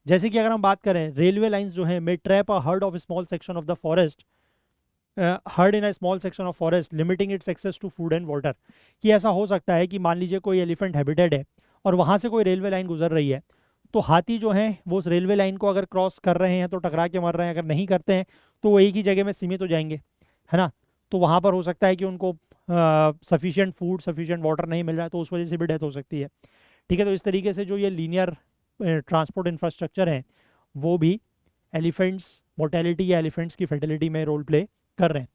जैसे कि अगर हम बात करें, रेलवे लाइंस जो हैं may trap a herd of small section of the forest, herd in a small section of forest limiting its access to food and water. कि ऐसा हो सकता है कि मान लीजिए कोई एलिफेंट हैबिटेट है और वहाँ से कोई रेलवे लाइन गुजर रही है, तो हाथी जो हैं वो उस रेलवे लाइन को अगर क्रॉस कर रहे हैं तो टकरा के मर रहे हैं, अगर नहीं करते हैं तो वो एक ही जगह में सीमित हो जाएंगे, है ना। तो वहाँ पर हो सकता है कि उनको सफिशिएंट फूड, सफिशिएंट वाटर नहीं मिल रहा है, तो उस वजह से भी डेथ हो सकती है। ठीक है, तो इस तरीके से जो ये लीनियर ट्रांसपोर्ट इंफ्रास्ट्रक्चर है वो भी एलिफेंट्स मोर्टेलिटी या एलिफेंट्स की फर्टिलिटी में रोल प्ले कर रहे हैं।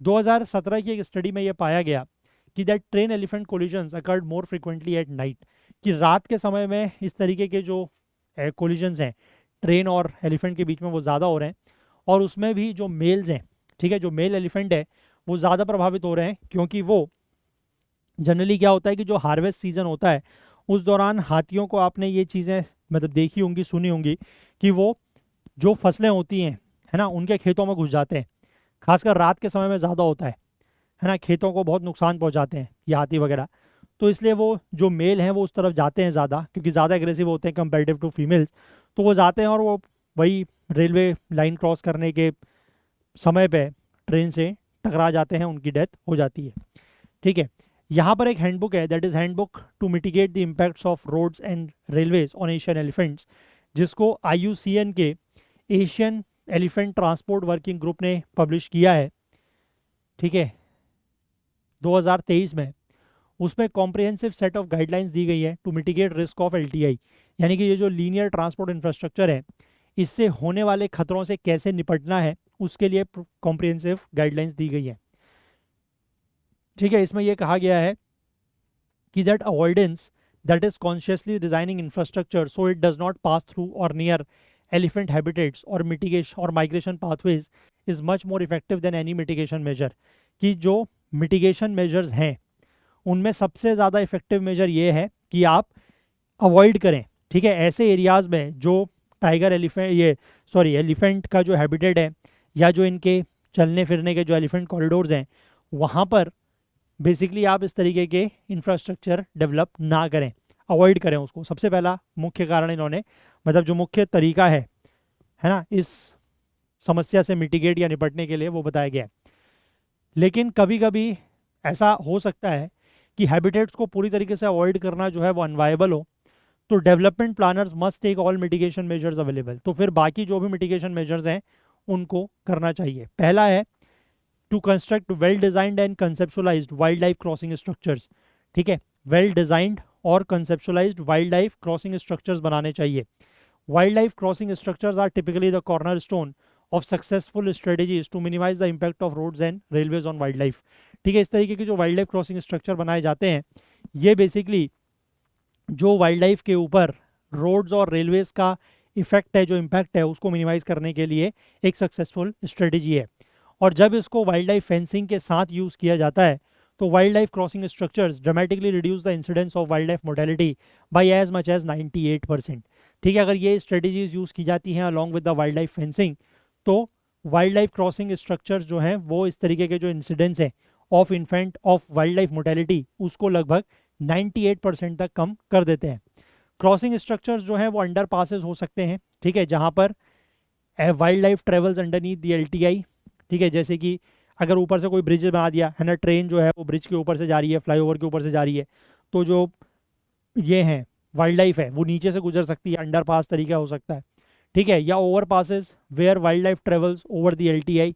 2017 की एक स्टडी में ये पाया गया कि that train elephant collisions occurred more frequently at night. कि रात के समय में इस तरीके के जो कोलिजन्स हैं ट्रेन और एलिफेंट के बीच में वो ज़्यादा हो रहे हैं, और उसमें भी जो मेल्स हैं, ठीक है, जो मेल एलिफेंट है वो ज़्यादा प्रभावित हो रहे हैं, क्योंकि वो जनरली क्या होता है कि जो हार्वेस्ट सीजन होता है उस दौरान हाथियों को, आपने ये चीज़ें मतलब देखी होंगी, सुनी होंगी, कि वो जो फसलें होती हैं, है ना, उनके खेतों में घुस जाते हैं। खासकर रात के समय में ज़्यादा होता है ना, खेतों को बहुत नुकसान पहुंचाते हैं ये हाथी वगैरह। तो इसलिए वो जो मेल हैं वो उस तरफ जाते हैं ज़्यादा, क्योंकि ज़्यादा एग्रेसिव होते हैं कंपेरेटिव टू फीमेल्स। तो वो जाते हैं और वो वही रेलवे लाइन क्रॉस करने के समय पे ट्रेन से टकरा जाते हैं, उनकी डेथ हो जाती है। ठीक है, यहाँ पर एक हैंडबुक है, that is handbook to mitigate the impacts of roads and railways on Asian elephants, जिसको IUCN के Asian elephant transport working group ने पब्लिश किया है। ठीक है, 2023 में। उसमें कॉम्प्रिहेंसिव सेट ऑफ गाइडलाइंस दी गई है to mitigate risk of LTI, यानी कि ये जो लीनियर ट्रांसपोर्ट इंफ्रास्ट्रक्चर है इससे होने वाले खतरों से कैसे निपटना है, उसके लिए कॉम्प्रिहेंसिव गाइडलाइंस दी गई है। ठीक है, इसमें यह कहा गया है कि that avoidance, that is consciously designing infrastructure so it does not pass through और नियर एलिफेंट हैबिटेट्स और मिटिगेशन और migration pathways is much more effective than any mitigation measure. कि जो मिटिगेशन मेजर्स हैं उनमें सबसे ज़्यादा इफेक्टिव मेजर ये है कि आप अवॉइड करें, ठीक है, ऐसे एरियाज़ में जो टाइगर एलिफेंट, ये सॉरी एलिफेंट का जो हैबिटेट है या जो इनके चलने फिरने के जो एलिफेंट कॉरिडोर्स हैं, वहाँ पर बेसिकली आप इस तरीके के इंफ्रास्ट्रक्चर डेवलप ना करें। अवॉइड करें उसको। सबसे पहला मुख्य कारण इन्होंने, मतलब जो मुख्य तरीका है ना, इस समस्या से मिटिगेट या निपटने के लिए वो बताया गया है। लेकिन कभी कभी ऐसा हो सकता है कि हैबिटेट्स को पूरी तरीके से अवॉइड करना जो है वो अनवायबल हो, तो development planners must take all mitigation measures available. तो फिर बाकी जो भी मिटिगेशन मेजर्स हैं उनको करना चाहिए। पहला है to construct well designed and conceptualised wildlife crossing structures. ठीक है, वेल डिजाइंड और conceptualised wildlife crossing structures बनाने चाहिए। Wildlife crossing structures are typically the cornerstone of successful strategies to minimise the impact of roads and railways on wildlife. ठीक है, इस तरीके के जो वाइल्ड लाइफ क्रॉसिंग स्ट्रक्चर बनाए जाते हैं, ये बेसिकली जो वाइल्ड लाइफ के ऊपर रोड्स और रेलवेज का इफेक्ट है, जो इम्पैक्ट है, उसको मिनिमाइज करने के लिए एक सक्सेसफुल स्ट्रेटेजी है। और जब इसको वाइल्ड लाइफ फेंसिंग के साथ यूज़ किया जाता है तो wildlife crossing structures dramatically reduce the incidence of wildlife mortality by as much as 98%। ठीक है, अगर ये स्ट्रेटेजीज यूज़ की जाती हैं along with the wild life fencing, तो वाइल्ड लाइफ क्रॉसिंग स्ट्रक्चर्स जो हैं वो इस तरीके के जो इंसिडेंट्स हैं of infant of wildlife mortality उसको लगभग 98% तक कम कर देते हैं। क्रॉसिंग स्ट्रक्चर्स जो हैं वो अंडर पासेस हो सकते हैं। ठीक है, जहाँ पर वाइल्ड लाइफ ट्रेवल्स अंडरनीथ दी LTI। ठीक है, जैसे कि अगर ऊपर से कोई ब्रिज बना दिया है ना, ट्रेन जो है वो ब्रिज के ऊपर से जा रही है, फ्लाईओवर के ऊपर से जा रही है, तो जो ये हैं वाइल्ड लाइफ है वो नीचे से गुजर सकती है, अंडर पास तरीका हो सकता है। ठीक है, या overpasses where wildlife travels over the LTI।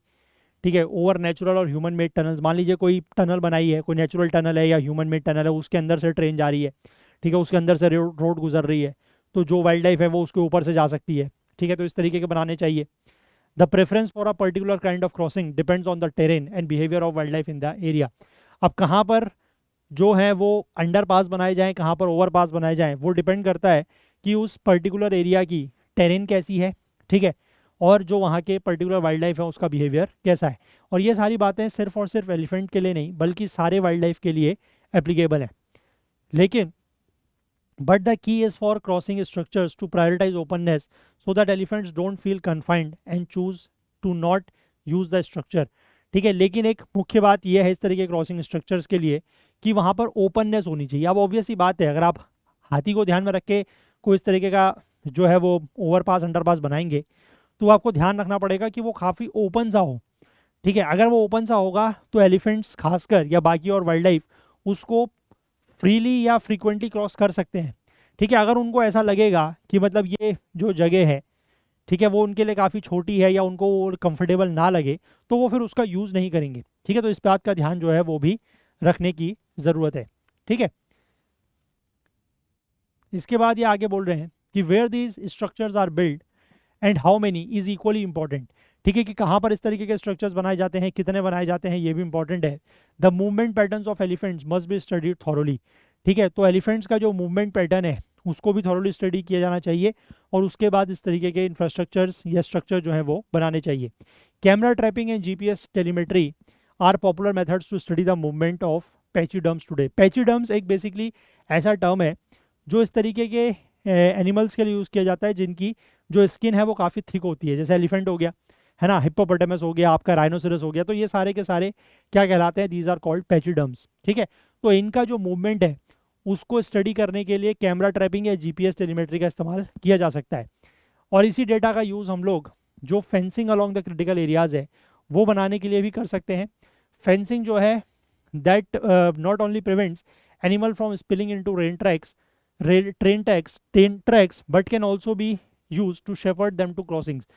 ठीक है, ओवर नेचुरल और ह्यूमन मेड टनल्स, मान लीजिए कोई टनल बनाई है, कोई नेचुरल टनल है या ह्यूमन मेड टनल है, उसके अंदर से ट्रेन जा रही है। ठीक है, उसके अंदर से रोड गुजर रही है, तो जो वाइल्ड लाइफ है वो उसके ऊपर से जा सकती है। ठीक है, तो इस तरीके के बनाने चाहिए। The preference for a particular kind of crossing depends on the terrain and behaviour of wild life in the area. अब कहाँ पर जो है वो अंडर पास बनाए जाएँ, कहाँ पर ओवर पास बनाए जाएँ, वो डिपेंड करता है कि उस पर्टिकुलर एरिया की टेरेन कैसी है। ठीक है, और जो वहाँ के पर्टिकुलर वाइल्ड लाइफ है उसका बिहेवियर कैसा है। और ये सारी बातें सिर्फ और सिर्फ एलिफेंट के लिए नहीं बल्कि सारे वाइल्ड लाइफ के लिए एप्लीकेबल है। लेकिन but the key is for crossing structures to prioritise openness so that elephants don't feel confined and choose to not use the structure. ठीक है, लेकिन एक मुख्य बात यह है इस तरह के क्रॉसिंग स्ट्रक्चर्स के लिए कि वहाँ पर ओपननेस होनी चाहिए। अब ऑब्वियस ही बात है, अगर आप हाथी को ध्यान में रख के कोई इस तरीके का जो है वो ओवरपास अंडरपास बनाएंगे तो आपको ध्यान रखना पड़ेगा कि वो काफ़ी ओपन सा हो। ठीक है, अगर वो ओपन सा होगा तो एलिफेंट्स खासकर या बाकी और वाइल्ड लाइफ उसको फ्रीली या फ्रीक्वेंटली क्रॉस कर सकते हैं। ठीक है, अगर उनको ऐसा लगेगा कि मतलब ये जो जगह है, ठीक है, वो उनके लिए काफ़ी छोटी है या उनको वो कंफर्टेबल ना लगे, तो वो फिर उसका यूज़ नहीं करेंगे। ठीक है, तो इस बात का ध्यान जो है वो भी रखने की ज़रूरत है। ठीक है, इसके बाद ये आगे बोल रहे हैं कि where these structures are build and how many is equally important. ठीक है, कि कहाँ पर इस तरीके के स्ट्रक्चर्स बनाए जाते हैं, कितने बनाए जाते हैं, ये भी इंपॉर्टेंट है। The movement patterns of elephants must be studied thoroughly. ठीक है, तो एलिफेंट्स का जो मूवमेंट पैटर्न है उसको भी थॉरोली स्टडी किया जाना चाहिए और उसके बाद इस तरीके के इंफ्रास्ट्रक्चर्स या स्ट्रक्चर जो है वो बनाने चाहिए। Camera trapping and GPS telemetry are popular methods to study the movement of pachyderms today. Pachyderms एक बेसिकली ऐसा टर्म है जो इस तरीके के एनिमल्स के लिए यूज़ किया जाता है जिनकी जो स्किन है वो काफ़ी थिक होती है, जैसे एलिफेंट हो गया, है ना, हिप्पोपोटामस हो गया, आपका राइनोसरस हो गया, तो ये सारे के सारे क्या कहलाते हैं, दीज आर कॉल्ड पैचीडर्म्स। ठीक है, तो इनका जो मूवमेंट है उसको स्टडी करने के लिए कैमरा ट्रैपिंग या GPS टेलीमेट्री का इस्तेमाल किया जा सकता है। और इसी डेटा का यूज़ हम लोग जो fencing along the critical areas है वो बनाने के लिए भी कर सकते हैं। फेंसिंग जो है that not only prevents animal from spilling into train tracks but can also be use to shepherd them to crossings.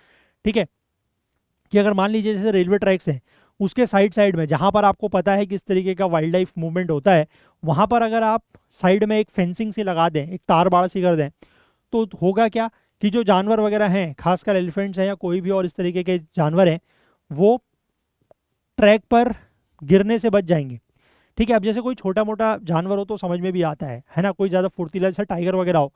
ठीक है, कि अगर मान लीजिए जैसे रेलवे ट्रैक्स हैं उसके साइड साइड में जहाँ पर आपको पता है कि इस तरीके का वाइल्ड लाइफ मूवमेंट होता है, वहाँ पर अगर आप साइड में एक फेंसिंग सी लगा दें, एक तार बाड़ सी कर दें, तो होगा क्या कि जो जानवर वगैरह हैं, खासकर एलिफेंट्स हैं या कोई भी और इस तरीके के जानवर हैं, वो ट्रैक पर गिरने से बच जाएंगे। ठीक है, अब जैसे कोई छोटा मोटा जानवर हो तो समझ में भी आता है ना, कोई ज़्यादा फुर्तीला जैसे टाइगर वगैरह हो,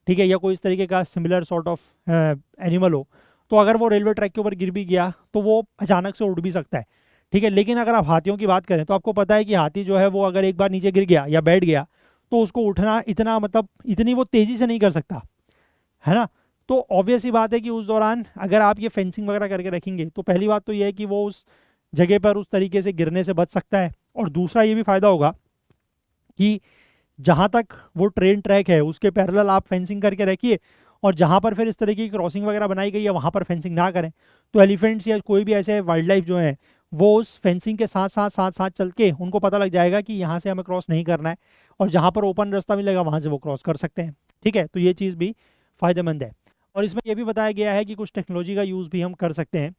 ठीक है, या कोई इस तरीके का सिमिलर सॉर्ट ऑफ एनिमल हो, तो अगर वो रेलवे ट्रैक के ऊपर गिर भी गया तो वो अचानक से उड़ भी सकता है। ठीक है, लेकिन अगर आप हाथियों की बात करें तो आपको पता है कि हाथी जो है वो अगर एक बार नीचे गिर गया या बैठ गया तो उसको उठना इतना मतलब इतनी वो तेज़ी से नहीं कर सकता, है ना। तो ऑब्वियस ही बात है कि उस दौरान अगर आप ये फेंसिंग वगैरह करके रखेंगे तो पहली बात तो ये है कि वो उस जगह पर उस तरीके से गिरने से बच सकता है, और दूसरा ये भी फ़ायदा होगा कि जहाँ तक वो ट्रेन ट्रैक है उसके पैरेलल आप फेंसिंग करके रखिए, और जहाँ पर फिर इस तरह की क्रॉसिंग वगैरह बनाई गई है वहाँ पर फेंसिंग ना करें। तो एलिफेंट्स या कोई भी ऐसे वाइल्ड लाइफ जो है वो उस फेंसिंग के साथ साथ साथ साथ चल के उनको पता लग जाएगा कि यहाँ से हमें क्रॉस नहीं करना है, और जहाँ पर ओपन रास्ता मिलेगा वहाँ से वो क्रॉस कर सकते हैं। ठीक है, तो ये चीज़ भी फ़ायदेमंद है। और इसमें यह भी बताया गया है कि कुछ टेक्नोलॉजी का यूज़ भी हम कर सकते हैं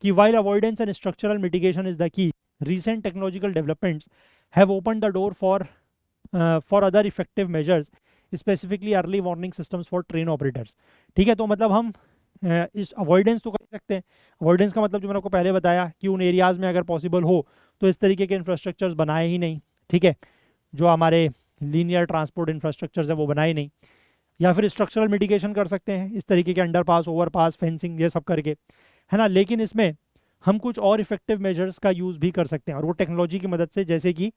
कि while avoidance and structural mitigation is the key, recent technological developments have opened the door for other effective measures, specifically early warning systems for train operators। ठीक है, तो मतलब हम इस अवॉइडेंस तो कर सकते हैं। अवॉइडेंस का मतलब जो मैंने आपको पहले बताया कि उन एरियाज़ में अगर पॉसिबल हो तो इस तरीके के इंफ्रास्ट्रक्चर्स बनाए ही नहीं। ठीक है, जो हमारे लीनियर ट्रांसपोर्ट इंफ्रास्ट्रक्चर्स है वो बनाए नहीं, या फिर स्ट्रक्चरल मिटिगेशन कर सकते हैं इस तरीके के अंडरपास, ओवरपास, फेंसिंग ये सब करके, है ना। लेकिन इसमें हम कुछ और इफेक्टिव मेजर्स का यूज़ भी कर सकते हैं, और वो टेक्नोलॉजी की मदद से, जैसे कि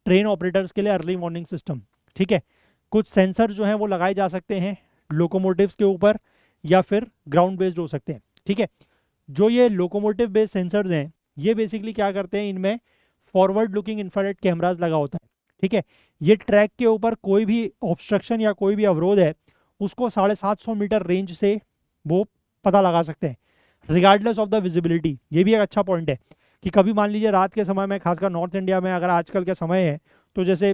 ट्रेन ऑपरेटर्स के लिए अर्ली वार्निंग सिस्टम। ठीक है, कुछ सेंसर जो हैं वो लगाए जा सकते हैं लोकोमोटिव्स के ऊपर, या फिर ग्राउंड बेस्ड हो सकते हैं। ठीक है, जो ये लोकोमोटिव बेस्ड सेंसर्स हैं ये बेसिकली क्या करते हैं, इनमें फॉरवर्ड लुकिंग इंफ्रारेड कैमराज लगा होता है। ठीक है, ये ट्रैक के ऊपर कोई भी ऑब्स्ट्रक्शन या कोई भी अवरोध है उसको 750 मीटर रेंज से वो पता लगा सकते हैं, रिगार्डलेस ऑफ द विजिबिलिटी। ये भी एक अच्छा पॉइंट है कि कभी मान लीजिए रात के समय में, खासकर नॉर्थ इंडिया में अगर आजकल के समय है तो जैसे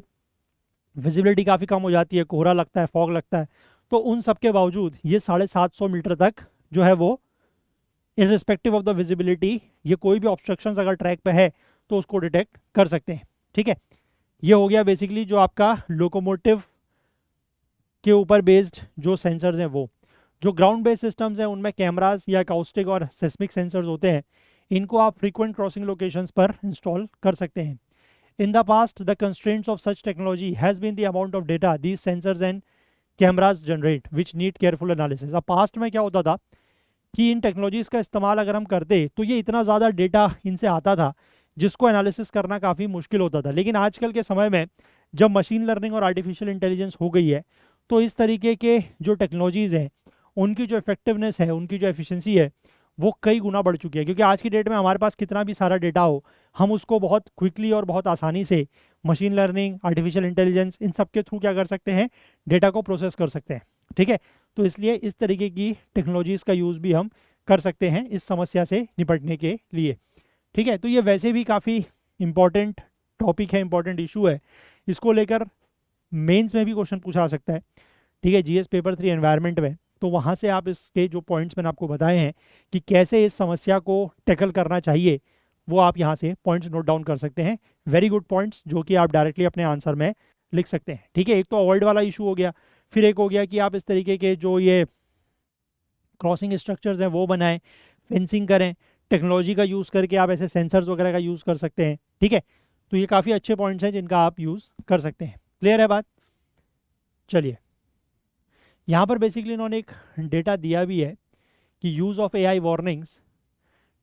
विजिबिलिटी काफ़ी कम हो जाती है, कोहरा लगता है, फॉग लगता है, तो उन सब के बावजूद ये 750 मीटर तक जो है वो इनरिस्पेक्टिव ऑफ द विजिबिलिटी, ये कोई भी ऑब्स्ट्रक्शंस अगर ट्रैक पे है तो उसको डिटेक्ट कर सकते हैं। ठीक है, ये हो गया बेसिकली जो आपका लोकोमोटिव के ऊपर बेस्ड जो सेंसर्स हैं वो। जो ग्राउंड बेस्ड सिस्टम्स हैं उनमें कैमरास या अकाउस्टिक और सेस्मिक सेंसर्स होते हैं, इनको आप फ्रीक्वेंट क्रॉसिंग लोकेशंस पर इंस्टॉल कर सकते हैं। In the past the constraints of such technology has been the amount of data these sensors and cameras generate which need careful analysis. अब पास्ट में क्या होता था कि इन टेक्नोलॉजीज़ का इस्तेमाल अगर हम करते तो ये इतना ज़्यादा डेटा इनसे आता था जिसको एनालिसिस करना काफ़ी मुश्किल होता था। लेकिन आजकल के समय में जब मशीन लर्निंग और आर्टिफिशियल इंटेलिजेंस हो गई है तो इस तरीके के जो टेक्नोलॉजीज़ हैं उनकी जो इफेक्टिवनेस है, उनकी जो एफिशिएंसी है वो कई गुना बढ़ चुकी है। क्योंकि आज की डेट में हमारे पास कितना भी सारा डेटा हो, हम उसको बहुत क्विकली और बहुत आसानी से मशीन लर्निंग, आर्टिफिशियल इंटेलिजेंस, इन सब के थ्रू क्या कर सकते हैं, डेटा को प्रोसेस कर सकते हैं। ठीक है, तो इसलिए इस तरीके की टेक्नोलॉजीज़ का यूज़ भी हम कर सकते हैं इस समस्या से निपटने के लिए। ठीक है, तो ये वैसे भी काफ़ी इम्पॉर्टेंट टॉपिक है, इम्पॉर्टेंट इशू है। इसको लेकर मेंस में भी क्वेश्चन पूछा जा सकता है। ठीक है, जीएस पेपर 3 एनवायरनमेंट में, तो वहाँ से आप इसके जो पॉइंट्स मैंने आपको बताए हैं कि कैसे इस समस्या को टैकल करना चाहिए, वो आप यहाँ से पॉइंट्स नोट डाउन कर सकते हैं। वेरी गुड पॉइंट्स जो कि आप डायरेक्टली अपने आंसर में लिख सकते हैं। ठीक है, एक तो अवॉइड वाला इशू हो गया, फिर एक हो गया कि आप इस तरीके के जो ये क्रॉसिंग स्ट्रक्चर्स हैं वो बनाएं, फेंसिंग करें, टेक्नोलॉजी का यूज़ करके आप ऐसे सेंसर्स वगैरह का यूज़ कर सकते हैं। ठीक है, तो ये काफ़ी अच्छे पॉइंट्स हैं जिनका आप यूज़ कर सकते हैं। क्लियर है बात? चलिए, यहाँ पर बेसिकली इन्होंने एक डेटा दिया भी है कि यूज़ ऑफ एआई वार्निंग्स।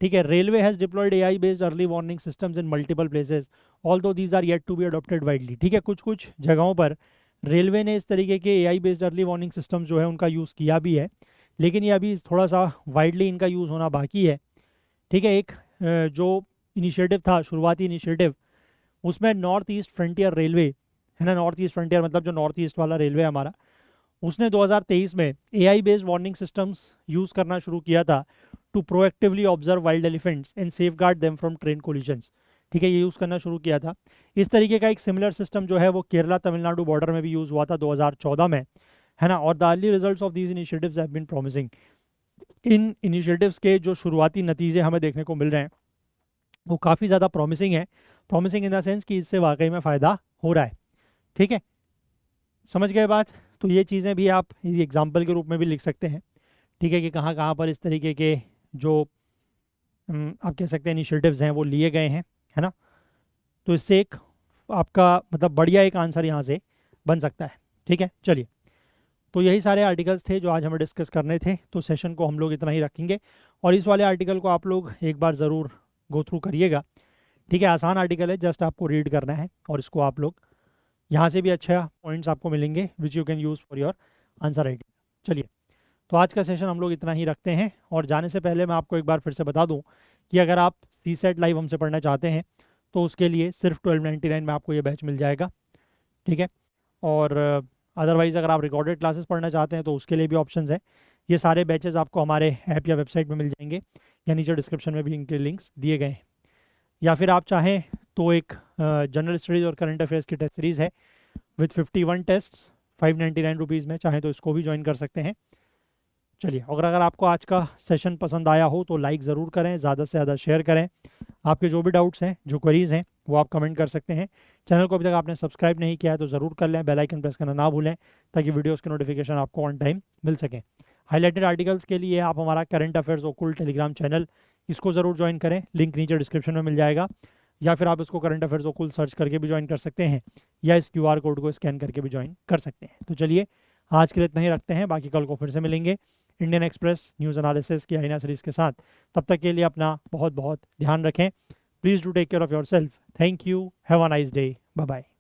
ठीक है, railway has deployed AI based early warning systems in multiple places although these are yet to be adopted widely. ठीक है, कुछ कुछ जगहों पर रेलवे ने इस तरीके के AI based early warning systems जो है उनका यूज़ किया भी है, लेकिन ये अभी थोड़ा सा वाइडली इनका यूज़ होना बाकी है। ठीक है, एक जो इनिशिएटिव था, शुरुआती इनिशिएटिव, उसमें नॉर्थ ईस्ट फ्रंटियर रेलवे है ना, नॉर्थ ईस्ट फ्रंटियर मतलब जो नॉर्थ ईस्ट वाला रेलवे हमारा, उसने 2023 में AI based warning systems use करना शुरू किया था to proactively observe wild elephants and safeguard them from train collisions. ठीक है, ये यूज़ करना शुरू किया था। इस तरीके का एक सिमिलर सिस्टम जो है वो केरला तमिलनाडु बॉर्डर में भी यूज़ हुआ था 2014 में, है ना। और the early results of these initiatives have been promising. इन इनिशिएटिव्स के जो शुरुआती नतीजे हमें देखने को मिल रहे हैं वो काफ़ी ज़्यादा प्रॉमिसिंग है। प्रॉमिसिंग इन द सेंस कि इससे वाकई में फ़ायदा हो रहा है। ठीक है, समझ गए बात? तो ये चीज़ें भी आप एग्जाम्पल के रूप में भी लिख सकते हैं। ठीक है, कि कहाँ कहाँ पर इस तरीके के जो आप कह सकते हैं इनिशिएटिव्स हैं वो लिए गए हैं, है ना। तो इससे एक आपका मतलब बढ़िया एक आंसर यहाँ से बन सकता है। ठीक है, चलिए, तो यही सारे आर्टिकल्स थे जो आज हमें डिस्कस करने थे। तो सेशन को हम लोग इतना ही रखेंगे, और इस वाले आर्टिकल को आप लोग एक बार ज़रूर गो थ्रू करिएगा। ठीक है, आसान आर्टिकल है, जस्ट आपको रीड करना है, और इसको आप लोग यहाँ से भी अच्छा पॉइंट्स आपको मिलेंगे which you can use for your answer writing. चलिए, तो आज का सेशन हम लोग इतना ही रखते हैं, और जाने से पहले मैं आपको एक बार फिर से बता दूं कि अगर आप CSET लाइव हमसे पढ़ना चाहते हैं तो उसके लिए सिर्फ 1299 में आपको ये बैच मिल जाएगा। ठीक है, और अदरवाइज़ अगर आप रिकॉर्डेड क्लासेस पढ़ना चाहते हैं तो उसके लिए भी ऑप्शंस हैं। ये सारे बैचेस आपको हमारे ऐप या वेबसाइट में मिल जाएंगे, या नीचे डिस्क्रिप्शन में भी इनके लिंक्स दिए गए हैं। या फिर आप चाहें तो एक जनरल स्टडीज़ और करंट अफेयर्स की टेस्ट सीरीज़ है विथ 51 टेस्ट्स 599 रुपीज़ में, चाहें तो इसको भी ज्वाइन कर सकते हैं। चलिए, अगर आपको आज का सेशन पसंद आया हो तो लाइक ज़रूर करें, ज़्यादा से ज़्यादा शेयर करें। आपके जो भी डाउट्स हैं, जो क्वेरीज़ हैं, वो आप कमेंट कर सकते हैं। चैनल को अभी तक आपने सब्सक्राइब नहीं किया है तो ज़रूर कर लें, बेल आइकन प्रेस करना ना भूलें, ताकि वीडियोज़ के नोटिफिकेशन आपको ऑन टाइम मिल सकें। हाईलाइटेड आर्टिकल्स के लिए आप हमारा करंट अफेयर्स ओकुल्ट टेलीग्राम चैनल, इसको ज़रूर ज्वाइन करें, लिंक नीचे डिस्क्रिप्शन में मिल जाएगा। या फिर आप इसको करंट अफेयर्स ओकुल्ट सर्च करके भी ज्वाइन कर सकते हैं, या इस QR कोड को स्कैन करके भी ज्वाइन कर सकते हैं। तो चलिए, आज के लिए इतना ही रखते हैं, बाकी कल को फिर से मिलेंगे इंडियन एक्सप्रेस न्यूज़ एनालिसिस की आईना सीरीज़ के साथ। तब तक के लिए अपना बहुत बहुत ध्यान रखें। Please do take care of yourself. Thank you. Have a nice day. Bye bye.